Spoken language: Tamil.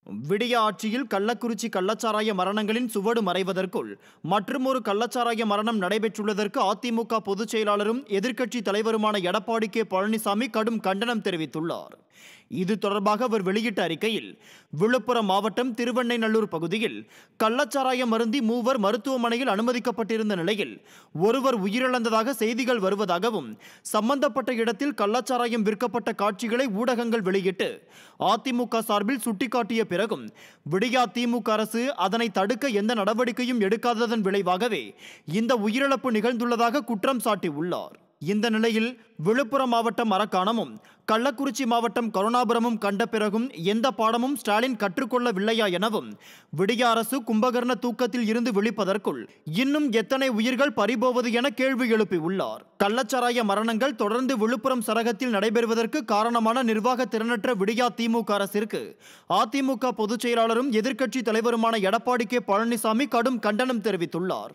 விடிய ஆட்சியில் கள்ளக்குறிச்சி கள்ளச்சாராய மரணங்களின் சுவடு மறைவதற்குள் மற்றுமொரு கள்ளச்சாராய மரணம் நடைபெற்றுள்ளதற்கு அதிமுக பொதுச் செயலாளரும் எதிர்க்கட்சி தலைவருமான எடப்பாடி கே பழனிசாமி கடும் கண்டனம் தெரிவித்துள்ளார். இது தொடர்பாக அவர் வெளியிட்ட அறிக்கையில், விழுப்புரம் மாவட்டம் திருவெண்ணைநல்லூர் பகுதியில் கள்ளச்சாராயம் அருந்தி மூவர் மருத்துவமனையில் அனுமதிக்கப்பட்டிருந்த நிலையில் ஒருவர் உயிரிழந்ததாக செய்திகள் வருவதாகவும், சம்பந்தப்பட்ட இடத்தில் கள்ளச்சாராயம் விற்கப்பட்ட காட்சிகளை ஊடகங்கள் வெளியிட்டு அதிமுக சார்பில் சுட்டிக்காட்டிய பிறகும் விடியா திமுக அரசு அதனை தடுக்க எந்த நடவடிக்கையும் எடுக்காததன் விளைவாகவே இந்த உயிரிழப்பு நிகழ்ந்துள்ளதாக குற்றம் சாட்டியுள்ளார். இந்த நிலையில் விழுப்புரம் மாவட்டம் மரக்காணமும் கள்ளக்குறிச்சி மாவட்டம் கருணாபுரமும் கண்ட பிறகும் எந்த பாடமும் ஸ்டாலின் கற்றுக்கொள்ளவில்லையா எனவும், விடிய அரசு கும்பகர்ண தூக்கத்தில் இருந்து விழிப்பதற்குள் இன்னும் எத்தனை உயிர்கள் பறிபோவது என கேள்வி எழுப்பியுள்ளார். கள்ளச்சாராய மரணங்கள் தொடர்ந்து விழுப்புரம் சரகத்தில் நடைபெறுவதற்கு காரணமான நிர்வாக திறனற்ற விடியா திமுக அரசிற்கு அதிமுக பொதுச் செயலாளரும் எதிர்க்கட்சி தலைவருமான எடப்பாடி கே பழனிசாமி கடும் கண்டனம் தெரிவித்துள்ளார்.